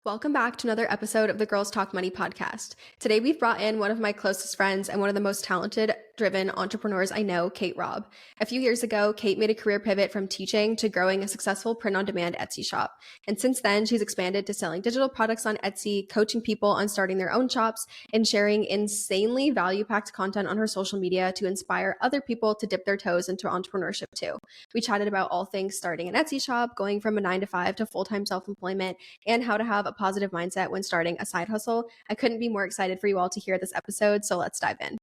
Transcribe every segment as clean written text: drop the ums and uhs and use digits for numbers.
Welcome back to another episode of the Girls Talk Money podcast. Today we've brought in one of my closest friends and one of the most talented, driven entrepreneurs I know, Kate Robb. A few years ago, Kate made a career pivot from teaching to growing a successful print-on-demand Etsy shop. And since then, she's expanded to selling digital products on Etsy, coaching people on starting their own shops, and sharing insanely value-packed content on her social media to inspire other people to dip their toes into entrepreneurship too. We chatted about all things starting an Etsy shop, going from a 9 to 5 to full-time self-employment, and how to have a positive mindset when starting a side hustle. I couldn't be more excited for you all to hear this episode, so let's dive in.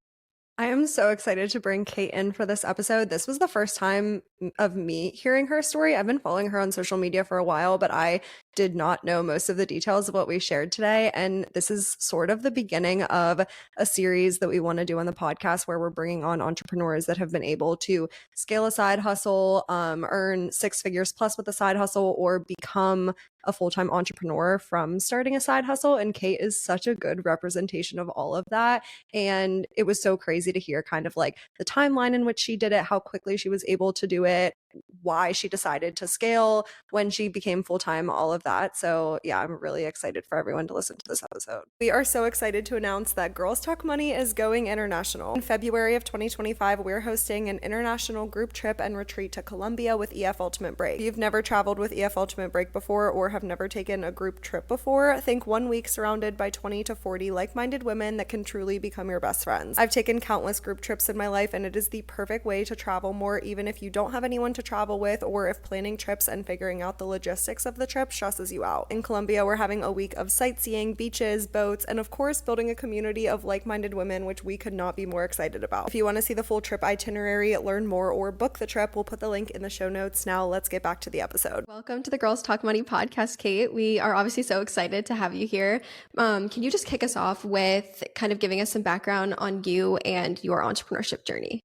I am so excited to bring Kate in for this episode. This was the first time of me hearing her story. I've been following her on social media for a while, but I did not know most of the details of what we shared today. And this is sort of the beginning of a series that we want to do on the podcast where we're bringing on entrepreneurs that have been able to scale a side hustle, earn 6 figures plus with a side hustle, or become a full-time entrepreneur from starting a side hustle. And Kate is such a good representation of all of that. And it was so crazy to hear kind of like the timeline in which she did it, how quickly she was able to do it, why she decided to scale when she became full-time, all of that. So yeah, I'm really excited for everyone to listen to this episode. We are so excited to announce that Girls Talk Money is going international. In February of 2025, we're hosting an international group trip and retreat to Colombia with EF Ultimate Break. If you've never traveled with EF Ultimate Break before or have never taken a group trip before, think 1 week surrounded by 20 to 40 like-minded women that can truly become your best friends. I've taken countless group trips in my life, and it is the perfect way to travel more even if you don't have anyone to travel with, or if planning trips and figuring out the logistics of the trip stresses you out. In Colombia, we're having a week of sightseeing, beaches, boats, and of course building a community of like-minded women, which we could not be more excited about. If you want to see the full trip itinerary, learn more, or book the trip, we'll put the link in the show notes. Now let's get back to the episode. Welcome to the Girls Talk Money podcast, Kate. We are obviously so excited to have you here. Can you just kick us off with kind of giving us some background on you and your entrepreneurship journey?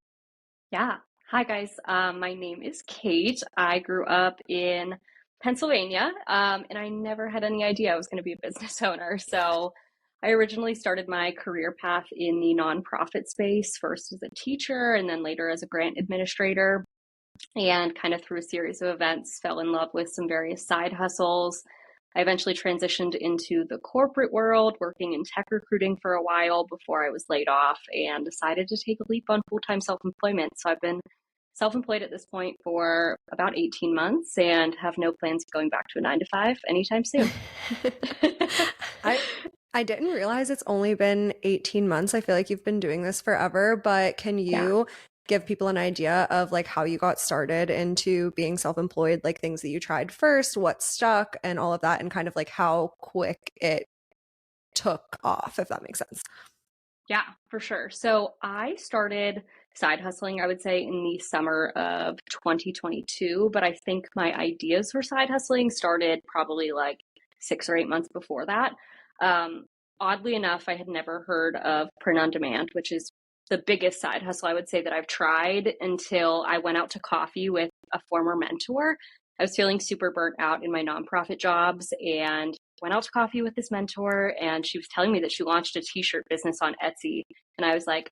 Yeah. Hi, guys. My name is Kate. I grew up in Pennsylvania, and I never had any idea I was going to be a business owner. So I originally started my career path in the nonprofit space, first as a teacher and then later as a grant administrator, and kind of through a series of events, fell in love with some various side hustles. I eventually transitioned into the corporate world, working in tech recruiting for a while before I was laid off, and decided to take a leap on full-time self-employment. So I've been self-employed at this point for about 18 months and have no plans of going back to a 9 to 5 anytime soon. I didn't realize it's only been 18 months. I feel like you've been doing this forever, but can you give people an idea of like how you got started into being self-employed, like things that you tried first, what stuck, and all of that, and kind of like how quick it took off, if that makes sense? Yeah, for sure. So I started side hustling, I would say, in the summer of 2022, but I think my ideas for side hustling started probably like 6 or 8 months before that. Oddly enough, I had never heard of print on demand, which is the biggest side hustle I would say that I've tried, until I went out to coffee with a former mentor. I was feeling super burnt out in my nonprofit jobs and went out to coffee with this mentor, and she was telling me that she launched a t-shirt business on Etsy. And I was like,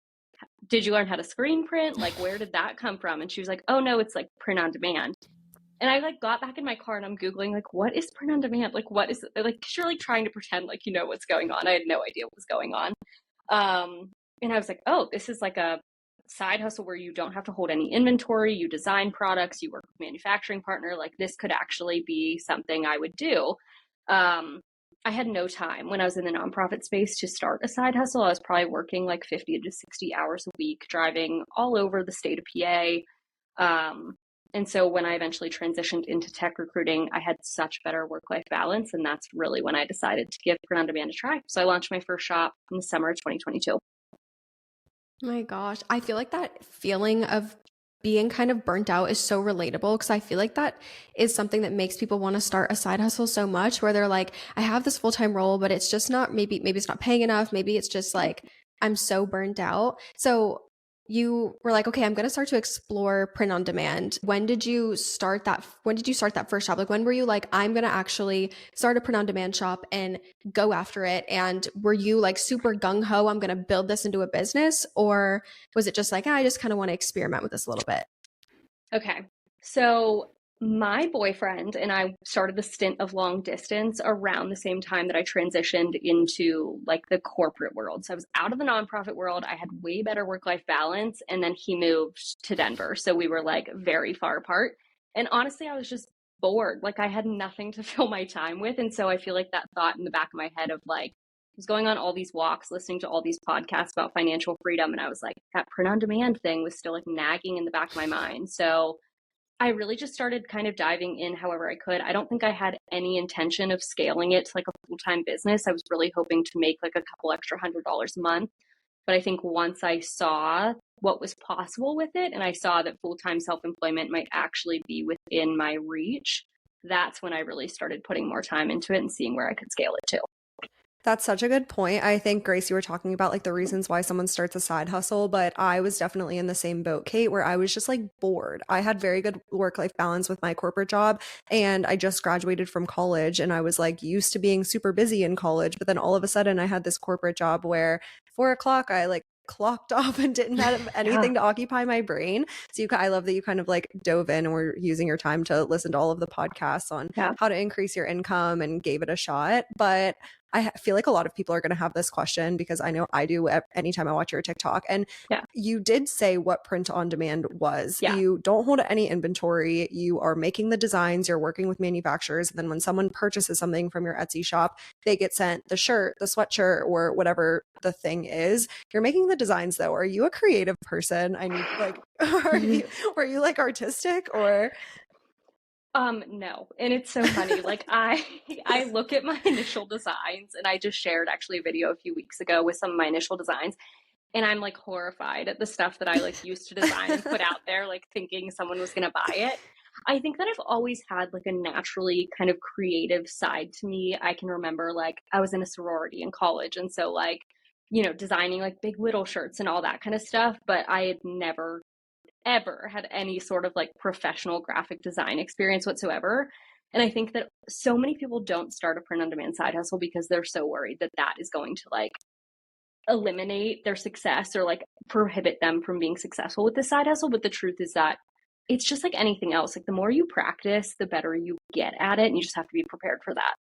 did you learn how to screen print? Like, where did that come from? And she was like, oh no, it's like print on demand. And I like got back in my car and I'm Googling like, what is print on demand? Like, what is it? Like, you're like trying to pretend like you know what's going on. I had no idea what was going on. And I was like, oh, this is like a side hustle where you don't have to hold any inventory. You design products, you work with a manufacturing partner. Like, this could actually be something I would do. I had no time when I was in the nonprofit space to start a side hustle. I was probably working like 50 to 60 hours a week, driving all over the state of PA. And so when I eventually transitioned into tech recruiting, I had such better work-life balance. And that's really when I decided to give print on demand a try. So I launched my first shop in the summer of 2022. Oh my gosh, I feel like that feeling of being kind of burnt out is so relatable, because I feel like that is something that makes people want to start a side hustle so much, where they're like, I have this full-time role, but it's just not, maybe it's not paying enough. Maybe it's just like, I'm so burnt out. So you were like, okay, I'm going to start to explore print on demand. When did you start that? When did you start that first shop? Like, when were you like, I'm going to actually start a print on demand shop and go after it? And were you like super gung ho, I'm going to build this into a business? Or was it just like, I just kind of want to experiment with this a little bit? Okay. So My boyfriend and I started the stint of long distance around the same time that I transitioned into like the corporate world. So I was out of the nonprofit world. I had way better work-life balance. And then he moved to Denver. So we were like very far apart. And honestly, I was just bored. Like I had nothing to fill my time with. And so I feel like that thought in the back of my head of like, I was going on all these walks, listening to all these podcasts about financial freedom. And I was like, that print on demand thing was still like nagging in the back of my mind. So I really just started kind of diving in however I could. I don't think I had any intention of scaling it to like a full-time business. I was really hoping to make like a couple extra $100 a month. But I think once I saw what was possible with it and I saw that full-time self-employment might actually be within my reach, that's when I really started putting more time into it and seeing where I could scale it to. That's such a good point. I think, Grace, you were talking about like the reasons why someone starts a side hustle, but I was definitely in the same boat, Kate, where I was just like bored. I had very good work-life balance with my corporate job, and I just graduated from college, and I was like used to being super busy in college, but then all of a sudden I had this corporate job where 4 o'clock I like clocked off and didn't have Yeah. anything to occupy my brain. So I love that you kind of like dove in and were using your time to listen to all of the podcasts on Yeah. how to increase your income and gave it a shot. But I feel like a lot of people are going to have this question because I know I do anytime I watch your TikTok. And Yeah. you did say what print on demand was. Yeah. You don't hold any inventory. You are making the designs. You're working with manufacturers. And then when someone purchases something from your Etsy shop, they get sent the shirt, the sweatshirt, or whatever the thing is. You're making the designs though. Are you a creative person? I need like, were you like artistic or? No. And it's so funny. Like I look at my initial designs and I just shared actually a video a few weeks ago with some of my initial designs and I'm like horrified at the stuff that I like used to design and put out there, like thinking someone was going to buy it. I think that I've always had like a naturally kind of creative side to me. I can remember like I was in a sorority in college. And so like, designing like big little shirts and all that kind of stuff. But I had never ever had any sort of like professional graphic design experience whatsoever. And I think that so many people don't start a print on demand side hustle because they're so worried that that is going to like eliminate their success or like prohibit them from being successful with the side hustle. But the truth is that it's just like anything else. Like the more you practice, the better you get at it. And you just have to be prepared for that.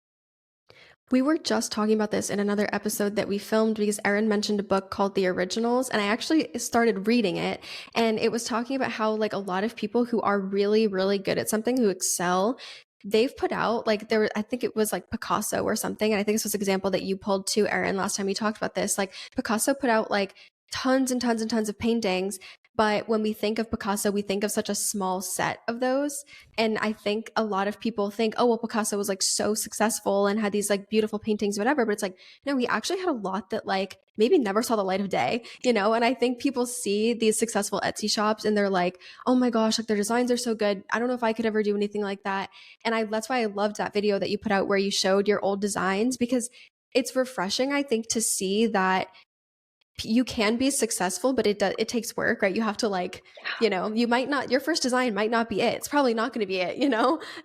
We were just talking about this in another episode that we filmed because Erin mentioned a book called The Originals, and I actually started reading it, and it was talking about how like a lot of people who are really, really good at something, who excel, they've put out like I think it was like Picasso or something, and I think this was an example that you pulled too, Erin, last time we talked about this. Like Picasso put out like tons and tons and tons of paintings, but when we think of Picasso, we think of such a small set of those. And I think a lot of people think, oh, well, Picasso was like so successful and had these like beautiful paintings, whatever. But it's like, no, he actually had a lot that like maybe never saw the light of day, you know? And I think people see these successful Etsy shops and they're like, oh my gosh, like their designs are so good. I don't know if I could ever do anything like that. And that's why I loved that video that you put out where you showed your old designs, because it's refreshing, I think, to see that you can be successful, but it takes work, right? You have to like, you might not, your first design might not be it. It's probably not going to be it.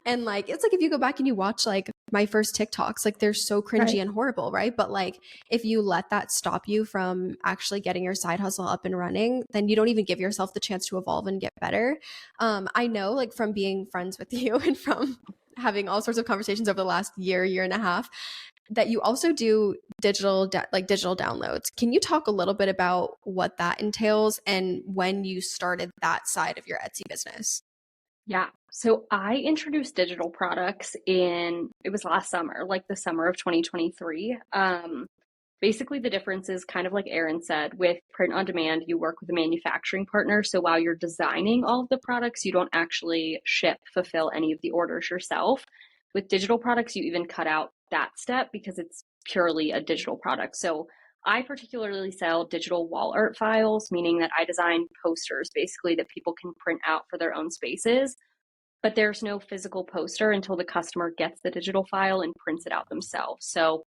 And like, it's like if you go back and you watch like my first TikToks, like they're so cringy Right. and horrible, right? But like, if you let that stop you from actually getting your side hustle up and running, then you don't even give yourself the chance to evolve and get better. I know like from being friends with you and from having all sorts of conversations over the last year and a half, that you also do digital downloads. Can you talk a little bit about what that entails and when you started that side of your Etsy business? Yeah. So I introduced digital products it was last summer, like the summer of 2023. Basically, the difference is kind of like Erin said, with print on demand, you work with a manufacturing partner. So while you're designing all of the products, you don't actually fulfill any of the orders yourself. With digital products, you even cut out that step because it's purely a digital product. So I particularly sell digital wall art files, meaning that I design posters basically that people can print out for their own spaces. But there's no physical poster until the customer gets the digital file and prints it out themselves. So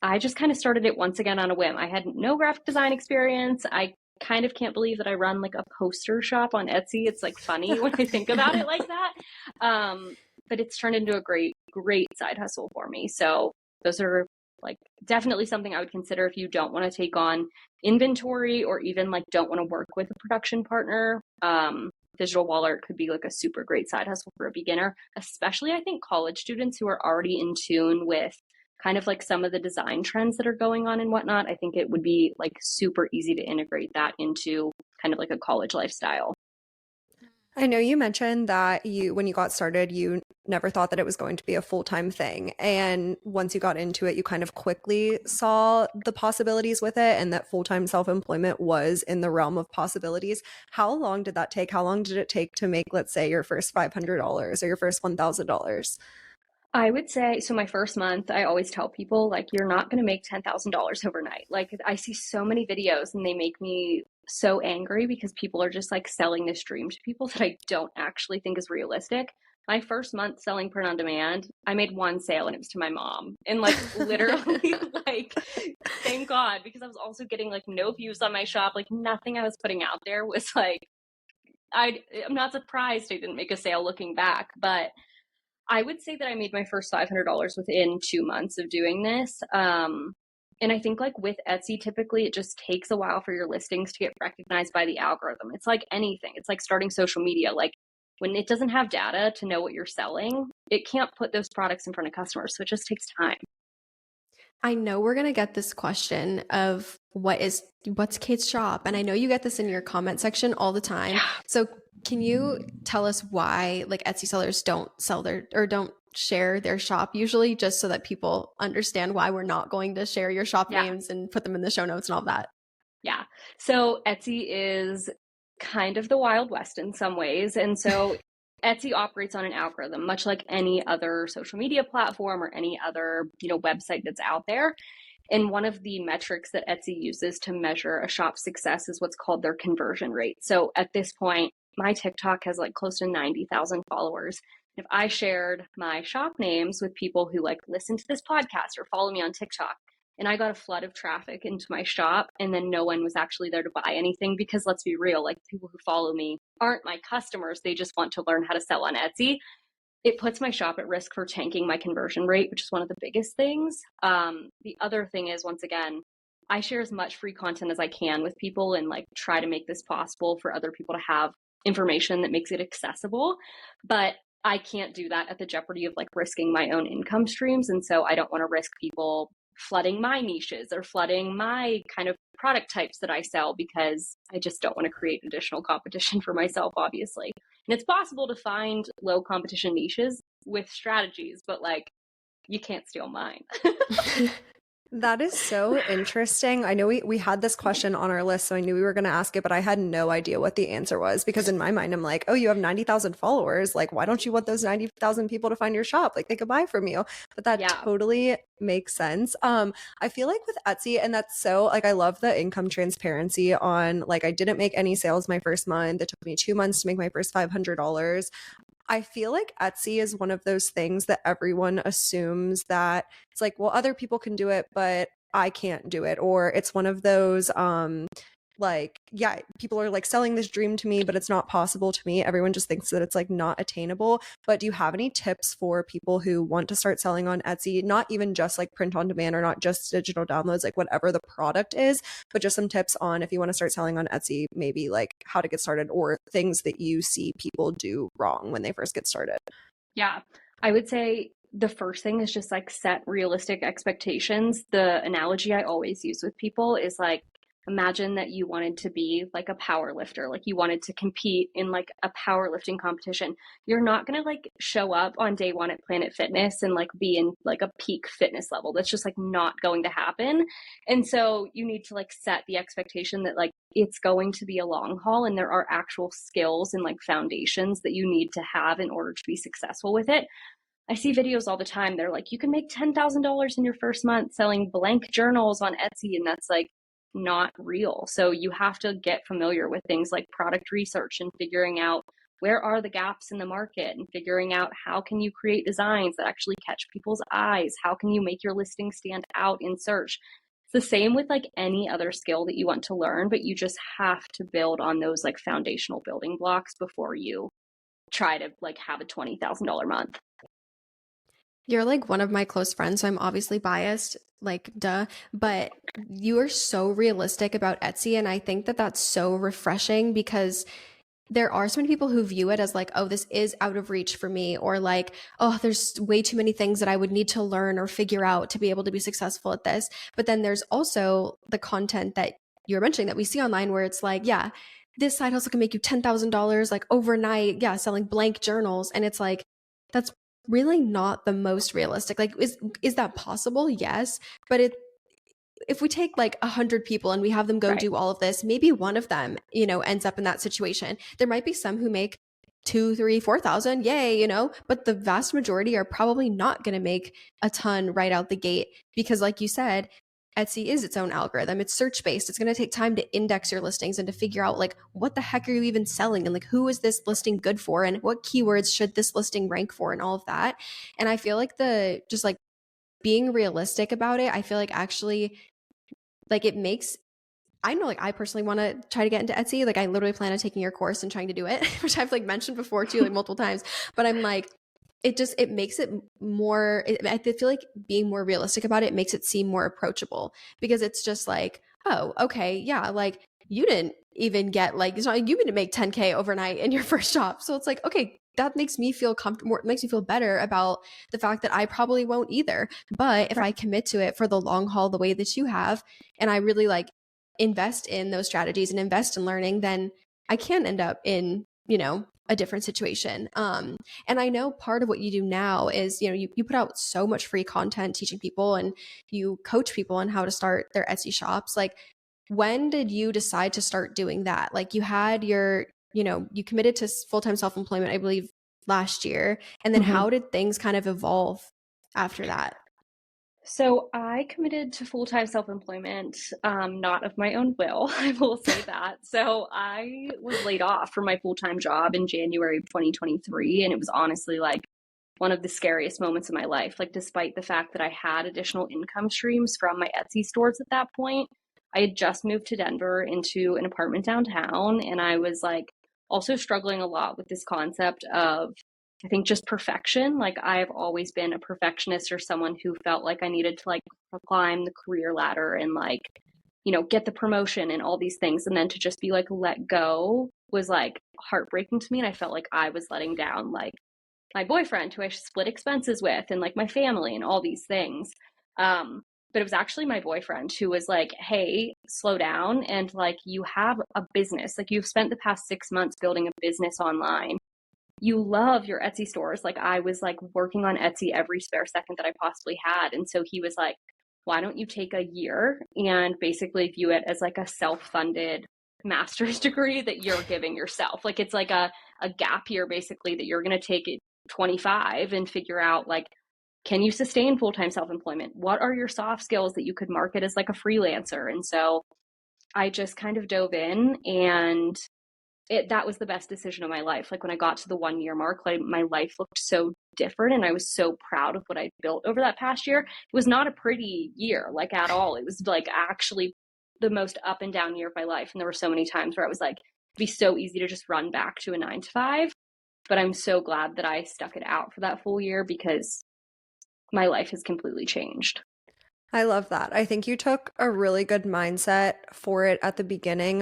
I just kind of started it once again on a whim. I had no graphic design experience. I kind of can't believe that I run like a poster shop on Etsy. It's like funny when I think about it like that. But it's turned into a great, great side hustle for me. So those are like definitely something I would consider if you don't want to take on inventory or even like don't want to work with a production partner. digital wallet could be like a super great side hustle for a beginner, especially I think college students who are already in tune with kind of like some of the design trends that are going on and whatnot. I think it would be like super easy to integrate that into kind of like a college lifestyle. I know you mentioned that when you got started, you never thought that it was going to be a full-time thing. And once you got into it, you kind of quickly saw the possibilities with it and that full-time self-employment was in the realm of possibilities. How long did that take? How long did it take to make, let's say, your first $500 or your first $1,000? I would say, so my first month, I always tell people, like, you're not going to make $10,000 overnight. Like, I see so many videos and they make me so angry because people are just like selling this dream to people that I don't actually think is realistic. My first month selling print on demand, I made one sale and it was to my mom. And like, literally, like, thank God, because I was also getting like no views on my shop. Like, nothing I was putting out there was like, I'm not surprised I didn't make a sale looking back, but I would say that I made my first $500 within 2 months of doing this. And I think like with Etsy, typically it just takes a while for your listings to get recognized by the algorithm. It's like anything. It's like starting social media. Like when it doesn't have data to know what you're selling, it can't put those products in front of customers. So it just takes time. I know we're gonna get this question of what's Kate's shop? And I know you get this in your comment section all the time. Yeah. So can you tell us why like Etsy sellers don't sell or don't share their shop usually, just so that people understand why we're not going to share your shop Yeah. names and put them in the show notes and all that? Yeah. So Etsy is kind of the Wild West in some ways. And so Etsy operates on an algorithm, much like any other social media platform or any other, website that's out there. And one of the metrics that Etsy uses to measure a shop's success is what's called their conversion rate. So at this point, my TikTok has like close to 90,000 followers. If I shared my shop names with people who like listen to this podcast or follow me on TikTok, and I got a flood of traffic into my shop, and then no one was actually there to buy anything, because let's be real, like people who follow me aren't my customers. They just want to learn how to sell on Etsy. It puts my shop at risk for tanking my conversion rate, which is one of the biggest things. The other thing is, once again, I share as much free content as I can with people and like try to make this possible for other people to have information that makes it accessible. But I can't do that at the jeopardy of like risking my own income streams. And so I don't want to risk people flooding my niches or flooding my kind of product types that I sell, because I just don't want to create additional competition for myself, obviously. And it's possible to find low competition niches with strategies, but like you can't steal mine. That is so interesting. I know we had this question on our list, so I knew we were going to ask it, but I had no idea what the answer was, because in my mind, I'm like, oh, you have 90,000 followers. Like, why don't you want those 90,000 people to find your shop? Like, they could buy from you. But that totally makes sense. I feel like with Etsy, and that's so, like, I love the income transparency on, like, I didn't make any sales my first month. It took me 2 months to make my first $500. I feel like Etsy is one of those things that everyone assumes that it's like, well, other people can do it, but I can't do it. Or it's one of those, like, yeah, people are like selling this dream to me, but it's not possible to me. Everyone just thinks that it's like not attainable. But do you have any tips for people who want to start selling on Etsy? Not even just like print on demand or not just digital downloads, like whatever the product is, but just some tips on if you want to start selling on Etsy, maybe like how to get started or things that you see people do wrong when they first get started. Yeah, I would say the first thing is just like set realistic expectations. The analogy I always use with people is like, imagine that you wanted to be like a power lifter, like you wanted to compete in like a powerlifting competition. You're not going to like show up on day one at Planet Fitness and like be in like a peak fitness level. That's just like not going to happen. And so you need to like set the expectation that like it's going to be a long haul and there are actual skills and like foundations that you need to have in order to be successful with it. I see videos all the time. They're like, you can make $10,000 in your first month selling blank journals on Etsy. And that's like not real. So you have to get familiar with things like product research and figuring out where are the gaps in the market and figuring out how can you create designs that actually catch people's eyes? How can you make your listing stand out in search? It's the same with like any other skill that you want to learn, but you just have to build on those like foundational building blocks before you try to like have a $20,000 month. You're like one of my close friends, so I'm obviously biased, like duh, but you are so realistic about Etsy, and I think that that's so refreshing because there are so many people who view it as like, oh, this is out of reach for me, or like, oh, there's way too many things that I would need to learn or figure out to be able to be successful at this. But then there's also the content that you're mentioning that we see online where it's like, yeah, this side hustle can make you $10,000 like overnight, yeah, selling blank journals. And it's like, that's really not the most realistic. Like, is that possible? Yes. But if we take like 100 people and we have them go Right. do all of this, maybe one of them, you know, ends up in that situation. There might be some who make 2, 3, 4,000, yay, you know, but the vast majority are probably not going to make a ton right out the gate because, like you said, Etsy is its own algorithm. It's search based. It's going to take time to index your listings and to figure out like what the heck are you even selling and like who is this listing good for and what keywords should this listing rank for and all of that. And I feel like the just like being realistic about it, I feel like actually like it makes, I know like I personally want to try to get into Etsy. Like I literally plan on taking your course and trying to do it, which I've like mentioned before too, like multiple times. But I'm like, it makes it more, I feel like being more realistic about it makes it seem more approachable because it's just like, oh, okay, yeah, like you didn't even get like, it's not like you didn't make 10K overnight in your first job. So it's like, okay, that makes me feel comfortable, makes me feel better about the fact that I probably won't either. But if I commit to it for the long haul, the way that you have, and I really like invest in those strategies and invest in learning, then I can end up in, you know, a different situation. And I know part of what you do now is, you know, you put out so much free content teaching people and you coach people on how to start their Etsy shops. Like, when did you decide to start doing that? Like you had your, you know, you committed to full-time self-employment, I believe last year. And then how did things kind of evolve after that? So I committed to full-time self-employment, not of my own will, I will say that. So I was laid off from my full-time job in January of 2023, and it was honestly like one of the scariest moments of my life. Like, despite the fact that I had additional income streams from my Etsy stores at that point, I had just moved to Denver into an apartment downtown, and I was like also struggling a lot with this concept of, I think, just perfection. Like I've always been a perfectionist or someone who felt like I needed to like climb the career ladder and like, you know, get the promotion and all these things. And then to just be like let go was like heartbreaking to me. And I felt like I was letting down like my boyfriend who I split expenses with and like my family and all these things. But it was actually my boyfriend who was like, hey, slow down. And like, you have a business, like you've spent the past 6 months building a business online. You love your Etsy stores. Like I was like working on Etsy every spare second that I possibly had. And so he was like, why don't you take a year and basically view it as like a self-funded master's degree that you're giving yourself? Like it's like a gap year basically that you're going to take at 25 and figure out like, can you sustain full-time self-employment? What are your soft skills that you could market as like a freelancer? And so I just kind of dove in, and that was the best decision of my life. Like when I got to the 1 year mark, like my life looked so different and I was so proud of what I built over that past year. It was not a pretty year, like at all. It was like actually the most up and down year of my life. And there were so many times where I was like, it'd be so easy to just run back to a 9 to 5. But I'm so glad that I stuck it out for that full year because my life has completely changed. I love that. I think you took a really good mindset for it at the beginning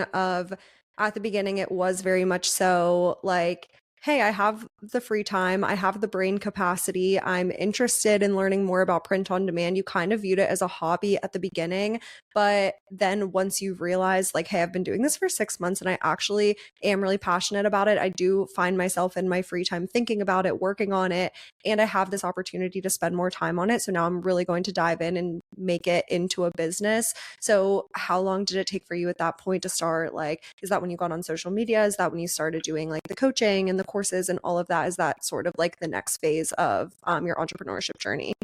it was very much so like, hey, I have the free time, I have the brain capacity, I'm interested in learning more about print on demand. You kind of viewed it as a hobby at the beginning, but then once you realize like, hey, I've been doing this for 6 months and I actually am really passionate about it. I do find myself in my free time thinking about it, working on it, and I have this opportunity to spend more time on it. So now I'm really going to dive in and make it into a business. So how long did it take for you at that point to start? Like, is that when you got on social media? Is that when you started doing like the coaching and the courses and all of that? Is that sort of like the next phase of your entrepreneurship journey?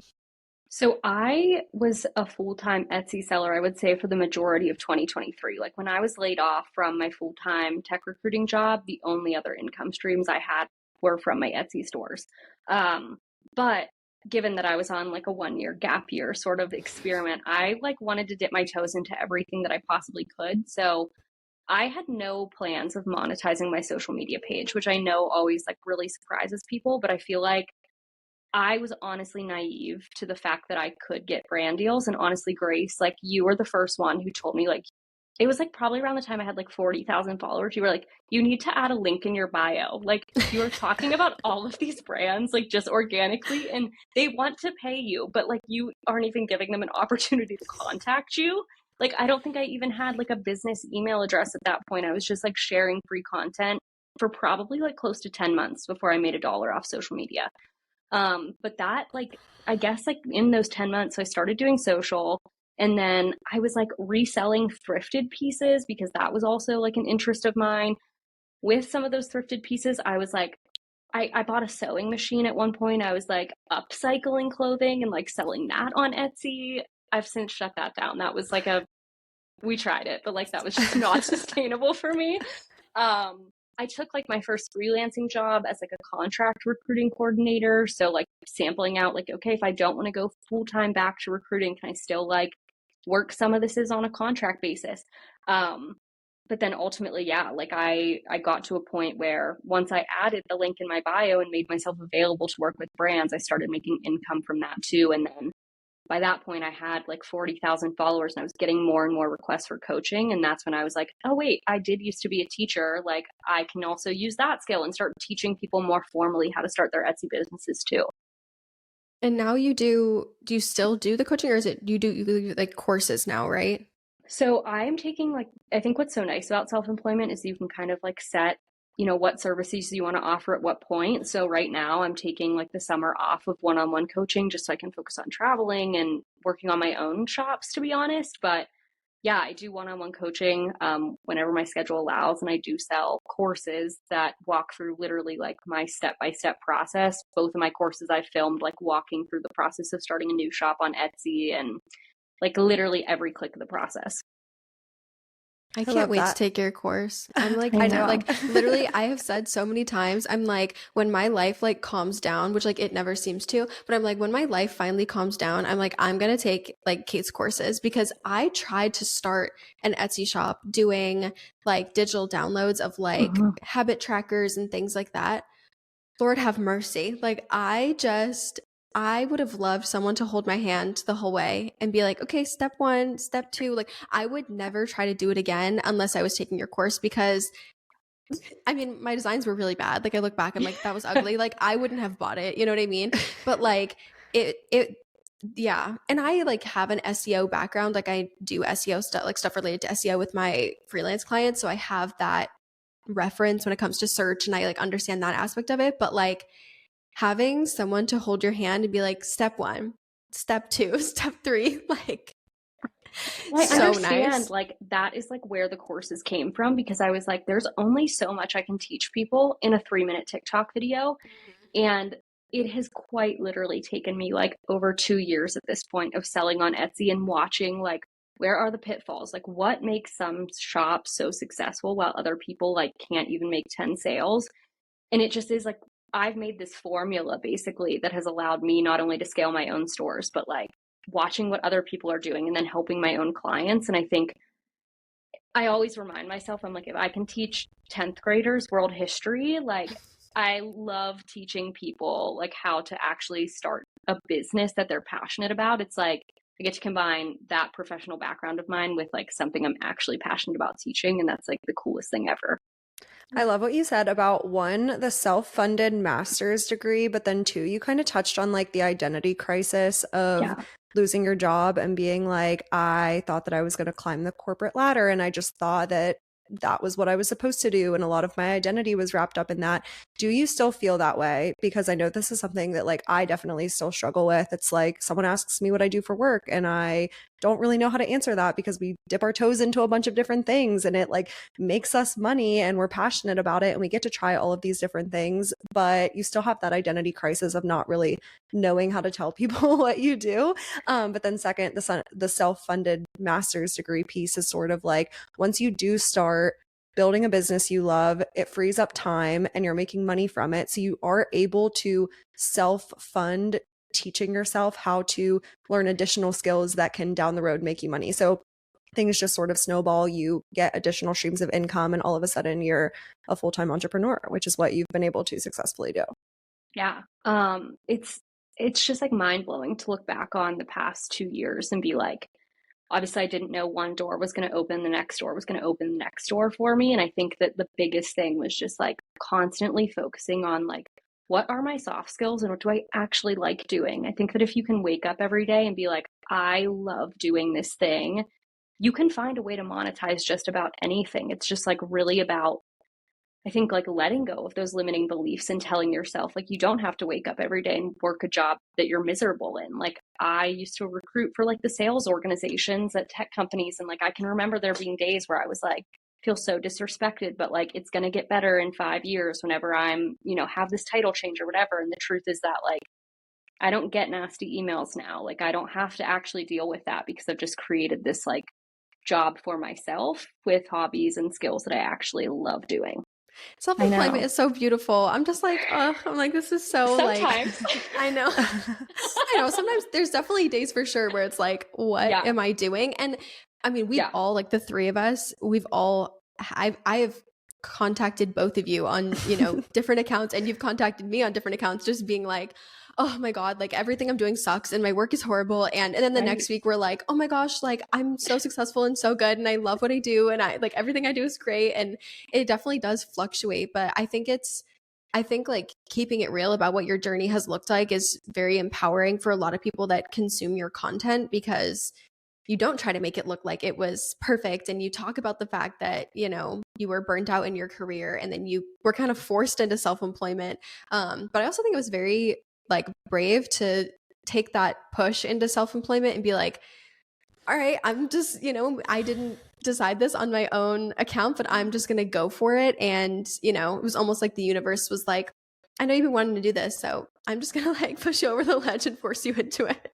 So I was a full-time Etsy seller, I would say, for the majority of 2023. Like when I was laid off from my full-time tech recruiting job, the only other income streams I had were from my Etsy stores. But given that I was on like a 1 year gap year sort of experiment, I like wanted to dip my toes into everything that I possibly could. So I had no plans of monetizing my social media page, which I know always like really surprises people, but I feel like I was honestly naive to the fact that I could get brand deals. And honestly, Grace, like you were the first one who told me like it was like probably around the time I had like 40,000 followers. You were like, you need to add a link in your bio. Like you were talking about all of these brands, like just organically, and they want to pay you, but like you aren't even giving them an opportunity to contact you. Like, I don't think I even had like a business email address at that point. I was just like sharing free content for probably like close to 10 months before I made $1 off social media. But that, like, I guess like in those 10 months, so I started doing social, and then I was like reselling thrifted pieces because that was also like an interest of mine. With some of those thrifted pieces, I was like, I bought a sewing machine at one point. I was like upcycling clothing and like selling that on Etsy. I've since shut that down. That was like we tried it, but like that was just not sustainable for me. I took like my first freelancing job as like a contract recruiting coordinator. So like sampling out like, okay, if I don't want to go full time back to recruiting, can I still like work some of this is on a contract basis? But then ultimately, yeah, like I got to a point where once I added the link in my bio and made myself available to work with brands, I started making income from that too. And then by that point, I had like 40,000 followers and I was getting more and more requests for coaching. And that's when I was like, oh, wait, I did used to be a teacher. Like I can also use that skill and start teaching people more formally how to start their Etsy businesses too. And now do you still do the coaching, or is it you do like courses now, right? So I'm taking like, I think what's so nice about self-employment is you can kind of like set, what services you want to offer at what point. So right now I'm taking like the summer off of one-on-one coaching just so I can focus on traveling and working on my own shops, to be honest. But yeah, I do one-on-one coaching whenever my schedule allows. And I do sell courses that walk through literally like my step-by-step process. Both of my courses I filmed like walking through the process of starting a new shop on Etsy and like literally every click of the process. I I can't love wait to that. take your course. I'm like, I know. like literally, I have said so many times, I'm like, when my life like calms down, which like it never seems to, but I'm like, when my life finally calms down, I'm like, I'm gonna take like Kate's courses because I tried to start an Etsy shop doing like digital downloads of like Mhm. habit trackers and things like that. Lord have mercy. Like I would have loved someone to hold my hand the whole way and be like, okay, step 1, step 2. Like I would never try to do it again unless I was taking your course because I mean, my designs were really bad. Like I look back, I'm like, that was ugly. Like I wouldn't have bought it. You know what I mean? But like it yeah. And I like have an SEO background. Like I do SEO stuff, like stuff related to SEO with my freelance clients. So I have that reference when it comes to search and I like understand that aspect of it. But like having someone to hold your hand and be like, step 1, step 2, step 3, like I so understand nice. like that is like where the courses came from because I was like, there's only so much I can teach people in a 3-minute TikTok video. And it has quite literally taken me like over 2 years at this point of selling on Etsy and watching like where are the pitfalls? Like what makes some shops so successful while other people like can't even make 10 sales? And it just is like I've made this formula basically that has allowed me not only to scale my own stores, but like watching what other people are doing and then helping my own clients. And I think I always remind myself, I'm like, if I can teach 10th graders world history, like I love teaching people like how to actually start a business that they're passionate about. It's like I get to combine that professional background of mine with like something I'm actually passionate about teaching. And that's like the coolest thing ever. I love what you said about one, the self-funded master's degree, but then two, you kind of touched on like the identity crisis of Yeah. losing your job and being like, I thought that I was going to climb the corporate ladder and I just thought that that was what I was supposed to do. And a lot of my identity was wrapped up in that. Do you still feel that way? Because I know this is something that like I definitely still struggle with. It's like someone asks me what I do for work and I don't really know how to answer that because we dip our toes into a bunch of different things and it like makes us money and we're passionate about it and we get to try all of these different things, but you still have that identity crisis of not really knowing how to tell people what you do. But then second, the self-funded master's degree piece is sort of like once you do start building a business you love, it frees up time and you're making money from it. So you are able to self-fund teaching yourself how to learn additional skills that can down the road make you money. So things just sort of snowball. You get additional streams of income and all of a sudden you're a full-time entrepreneur, which is what you've been able to successfully do. Yeah. It's just like mind blowing to look back on the past 2 years and be like, obviously I didn't know one door was going to open, the next door was going to open, the next door for me. And I think that the biggest thing was just like constantly focusing on like, what are my soft skills and what do I actually like doing? I think that if you can wake up every day and be like, I love doing this thing, you can find a way to monetize just about anything. It's just like really about, I think, like letting go of those limiting beliefs and telling yourself like you don't have to wake up every day and work a job that you're miserable in. Like I used to recruit for like the sales organizations at tech companies, and like I can remember there being days where I was like, feel so disrespected, but like it's going to get better in 5 years whenever I'm, have this title change or whatever. And the truth is that like I don't get nasty emails now. Like I don't have to actually deal with that because I've just created this like job for myself with hobbies and skills that I actually love doing. Self-employment is so beautiful. I'm just like, I'm like, this is so sometimes. Like, I know. I know. Sometimes there's definitely days for sure where it's like, what am I doing? And I mean, we've all, like the three of us, I have contacted both of you on, different accounts, and you've contacted me on different accounts, just being like, oh my God, like everything I'm doing sucks and my work is horrible. And then the next week we're like, oh my gosh, like I'm so successful and so good and I love what I do and I like everything I do is great. And it definitely does fluctuate. But I think like keeping it real about what your journey has looked like is very empowering for a lot of people that consume your content, because you don't try to make it look like it was perfect. And you talk about the fact that, you were burnt out in your career and then you were kind of forced into self-employment. But I also think it was very like brave to take that push into self-employment and be like, all right, I'm just, I didn't decide this on my own account, but I'm just going to go for it. And, it was almost like the universe was like, I know you've been wanting to do this, so I'm just going to like push you over the ledge and force you into it.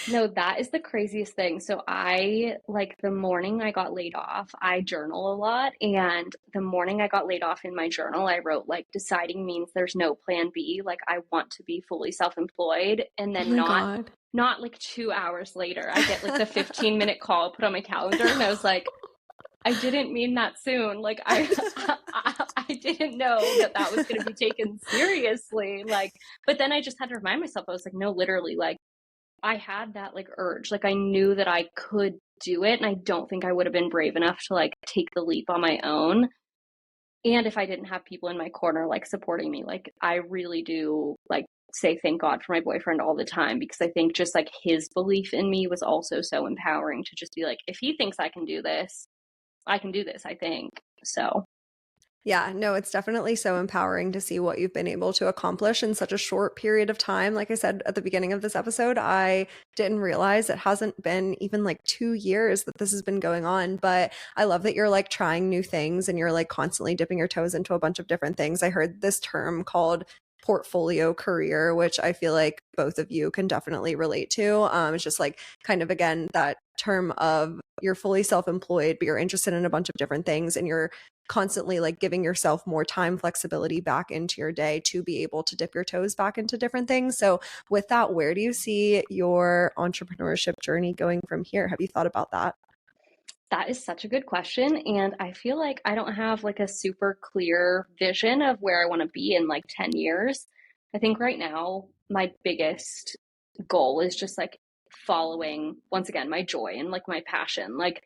No, that is the craziest thing. So I, like the morning I got laid off, I journal a lot. And the morning I got laid off in my journal, I wrote like, deciding means there's no plan B. Like I want to be fully self-employed. And then not like 2 hours later, I get like the 15-minute call put on my calendar. And I was like, I didn't mean that soon. Like I didn't know that was going to be taken seriously. Like, but then I just had to remind myself, I was like, no, literally, like, I had that like urge, like I knew that I could do it. And I don't think I would have been brave enough to like take the leap on my own. And if I didn't have people in my corner, like supporting me, like I really do like say thank God for my boyfriend all the time, because I think just like his belief in me was also so empowering to just be like, if he thinks I can do this, I can do this, I think. So yeah, no, it's definitely so empowering to see what you've been able to accomplish in such a short period of time. Like I said at the beginning of this episode, I didn't realize it hasn't been even like 2 years that this has been going on. But I love that you're like trying new things and you're like constantly dipping your toes into a bunch of different things. I heard this term called portfolio career, which I feel like both of you can definitely relate to. It's just like kind of, again, that term of you're fully self-employed, but you're interested in a bunch of different things and you're constantly like giving yourself more time flexibility back into your day to be able to dip your toes back into different things. So with that, where do you see your entrepreneurship journey going from here? Have you thought about that? That is such a good question. And I feel like I don't have like a super clear vision of where I want to be in like 10 years. I think right now, my biggest goal is just like following, once again, my joy and like my passion. Like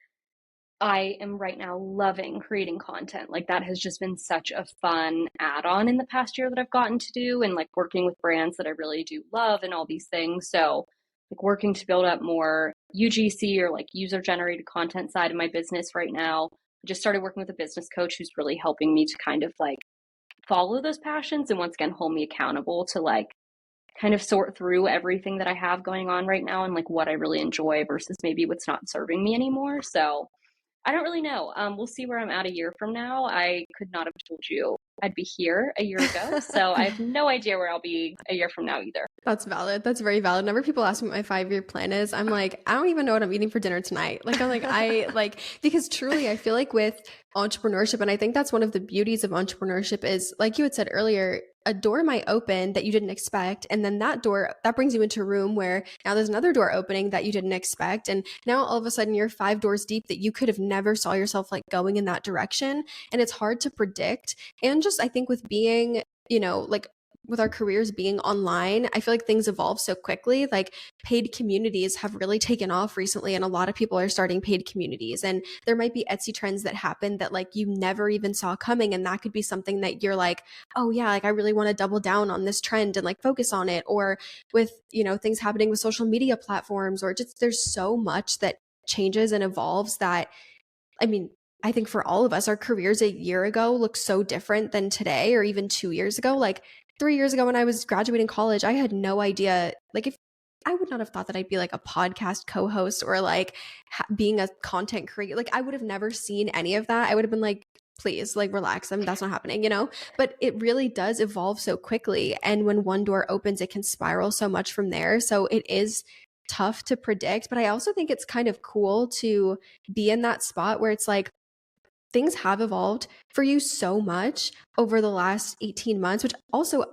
I am right now loving creating content. Like that has just been such a fun add-on in the past year that I've gotten to do, and like working with brands that I really do love and all these things. So like working to build up more UGC or like user generated content side of my business right now. I just started working with a business coach who's really helping me to kind of like follow those passions and once again hold me accountable to like kind of sort through everything that I have going on right now and like what I really enjoy versus maybe what's not serving me anymore. So I don't really know. We'll see where I'm at a year from now. I could not have told you I'd be here a year ago. So I have no idea where I'll be a year from now either. That's valid. That's very valid. Whenever people ask me what my 5-year plan is, I'm like, I don't even know what I'm eating for dinner tonight. Like, I'm like, because truly I feel like with entrepreneurship, and I think that's one of the beauties of entrepreneurship is, like you had said earlier, a door might open that you didn't expect. And then that door, that brings you into a room where now there's another door opening that you didn't expect. And now all of a sudden you're 5 doors deep that you could have never saw yourself like going in that direction. And it's hard to predict. And just, I think with being, like with our careers being online, I feel like things evolve so quickly. Like paid communities have really taken off recently, and a lot of people are starting paid communities. And there might be Etsy trends that happen that like you never even saw coming. And that could be something that you're like, oh yeah, like I really want to double down on this trend and like focus on it. Or with, things happening with social media platforms, or just there's so much that changes and evolves that, I mean, I think for all of us, our careers a year ago look so different than today, or even 2 years ago. Like 3 years ago when I was graduating college, I had no idea. Like, if I would not have thought that I'd be like a podcast co-host or like being a content creator. Like, I would have never seen any of that. I would have been like, please, like, relax. I mean, that's not happening. But it really does evolve so quickly. And when one door opens, it can spiral so much from there. So it is tough to predict. But I also think it's kind of cool to be in that spot where it's like, things have evolved for you so much over the last 18 months, which also,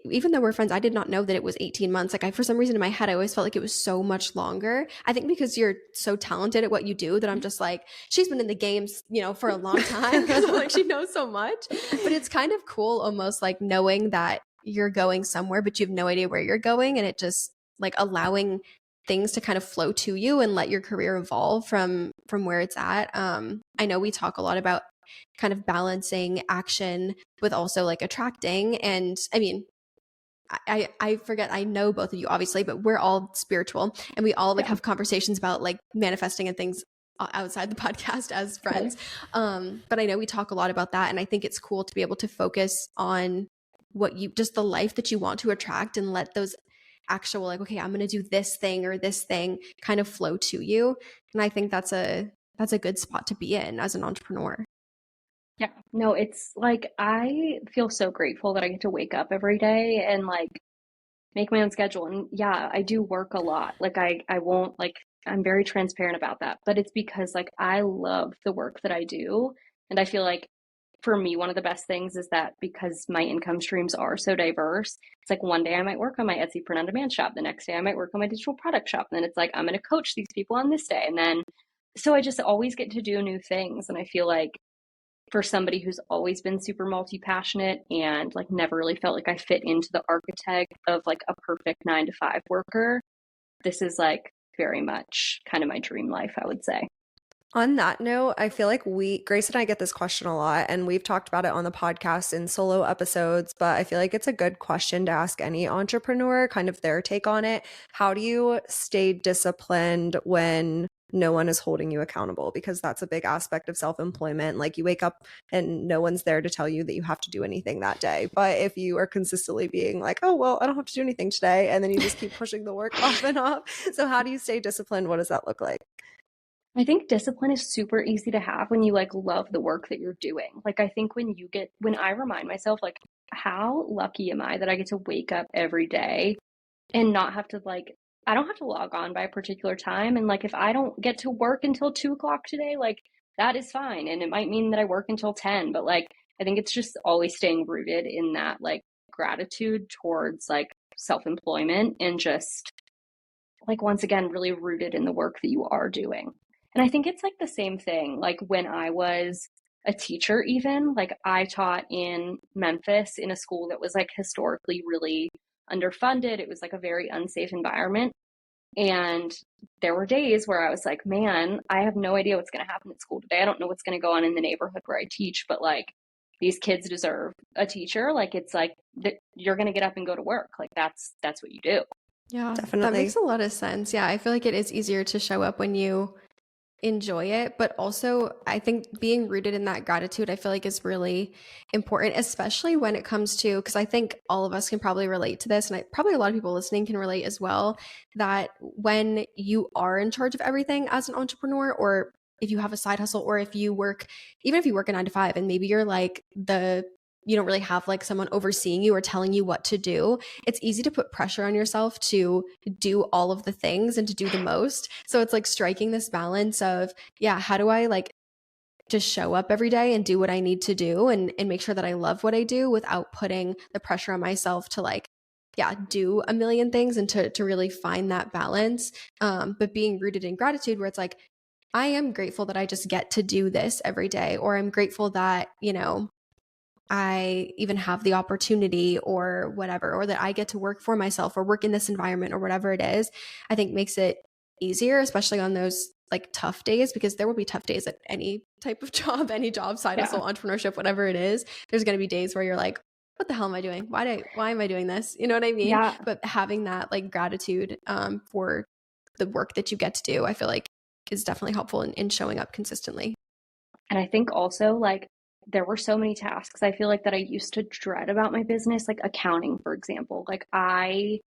even though we're friends, I did not know that it was 18 months. Like, for some reason in my head, I always felt like it was so much longer. I think because you're so talented at what you do that I'm just like, she's been in the games, for a long time. Like, she knows so much. But it's kind of cool almost like knowing that you're going somewhere, but you have no idea where you're going. And it just like allowing things to kind of flow to you and let your career evolve from where it's at. I know we talk a lot about kind of balancing action with also like attracting. And I mean, I forget, I know both of you obviously, but we're all spiritual and we all like have conversations about like manifesting and things outside the podcast as friends. But I know we talk a lot about that. And I think it's cool to be able to focus on just the life that you want to attract and let those actual like, okay, I'm going to do this thing or this thing kind of flow to you. And I think that's a good spot to be in as an entrepreneur. Yeah, no, it's like I feel so grateful that I get to wake up every day and like make my own schedule. And yeah, I do work a lot. Like I won't like, I'm very transparent about that, but it's because like I love the work that I do. And I feel like for me, one of the best things is that because my income streams are so diverse, it's like one day I might work on my Etsy print on demand shop. The next day I might work on my digital product shop. And then it's like, I'm going to coach these people on this day. And then, so I just always get to do new things. And I feel like for somebody who's always been super multi-passionate and like never really felt like I fit into the archetype of like a perfect 9 to 5 worker, this is like very much kind of my dream life, I would say. On that note, I feel like Grace and I get this question a lot, and we've talked about it on the podcast in solo episodes, but I feel like it's a good question to ask any entrepreneur, kind of their take on it. How do you stay disciplined when no one is holding you accountable? Because that's a big aspect of self-employment. Like, you wake up and no one's there to tell you that you have to do anything that day. But if you are consistently being like, oh, well, I don't have to do anything today, and then you just keep pushing the work off and off. So how do you stay disciplined? What does that look like? I think discipline is super easy to have when you like love the work that you're doing. Like I think when I remind myself like how lucky am I that I get to wake up every day and not have to like I don't have to log on by a particular time. And like if I don't get to work until 2 o'clock today, like that is fine. And it might mean that I work until 10, but like I think it's just always staying rooted in that like gratitude towards like self-employment and just like once again really rooted in the work that you are doing. And I think it's like the same thing like when I was a teacher, even like I taught in Memphis in a school that was like historically really underfunded. It was like a very unsafe environment. And there were days where I was like, man, I have no idea what's going to happen at school today. I don't know what's going to go on in the neighborhood where I teach, but like these kids deserve a teacher. Like it's like you're going to get up and go to work. Like that's what you do. Yeah, Definitely. that makes a lot of sense. Yeah, I feel like it is easier to show up when you enjoy it, but also I think being rooted in that gratitude, I feel like is really important, especially when it comes to, because I think all of us can probably relate to this, and probably a lot of people listening can relate as well, that when you are in charge of everything as an entrepreneur, or if you have a side hustle, or if you work, even if you work a 9 to 5 and maybe you're like you don't really have like someone overseeing you or telling you what to do, it's easy to put pressure on yourself to do all of the things and to do the most. So it's like striking this balance of, yeah, how do I like just show up every day and do what I need to do and make sure that I love what I do without putting the pressure on myself to like, yeah, do a million things and to really find that balance. But being rooted in gratitude where it's like, I am grateful that I just get to do this every day, or I'm grateful that, I even have the opportunity or whatever, or that I get to work for myself or work in this environment or whatever it is, I think makes it easier, especially on those like tough days, because there will be tough days at any type of job, any job, side hustle, entrepreneurship, whatever it is. There's going to be days where you're like, what the hell am I doing? Why am I doing this? You know what I mean? Yeah. But having that like gratitude for the work that you get to do, I feel like is definitely helpful in showing up consistently. And I think also like there were so many tasks I feel like that I used to dread about my business, like accounting, for example. Like I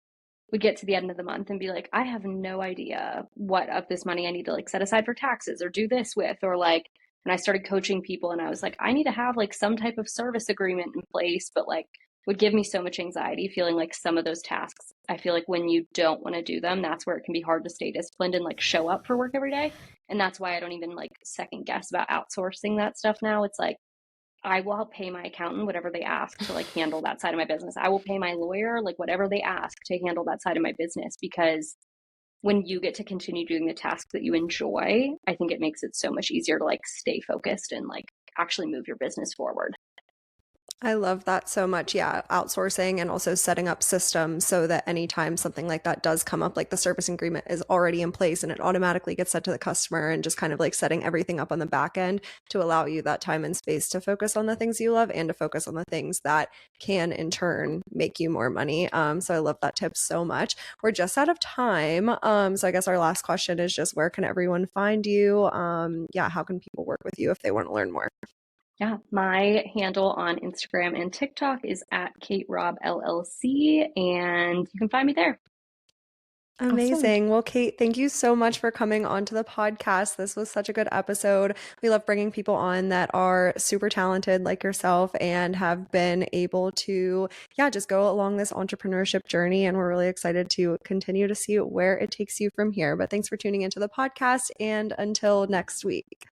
would get to the end of the month and be like, I have no idea what of this money I need to like set aside for taxes or do this with, or like, and I started coaching people and I was like, I need to have like some type of service agreement in place, but like would give me so much anxiety feeling like some of those tasks, I feel like when you don't want to do them, that's where it can be hard to stay disciplined and like show up for work every day. And that's why I don't even like second guess about outsourcing that stuff now. It's like, I will help pay my accountant whatever they ask to like handle that side of my business. I will pay my lawyer like whatever they ask to handle that side of my business, because when you get to continue doing the tasks that you enjoy, I think it makes it so much easier to like stay focused and like actually move your business forward. I love that so much. Yeah, outsourcing and also setting up systems so that anytime something like that does come up, like the service agreement is already in place and it automatically gets sent to the customer, and just kind of like setting everything up on the back end to allow you that time and space to focus on the things you love and to focus on the things that can in turn make you more money. So I love that tip so much. We're just out of time. So I guess our last question is just, where can everyone find you? Yeah, how can people work with you if they want to learn more? Yeah, my handle on Instagram and TikTok is at Kate Robb LLC, and you can find me there. Amazing. Awesome. Well, Kate, thank you so much for coming onto the podcast. This was such a good episode. We love bringing people on that are super talented like yourself and have been able to, yeah, just go along this entrepreneurship journey. And we're really excited to continue to see where it takes you from here. But thanks for tuning into the podcast, and until next week.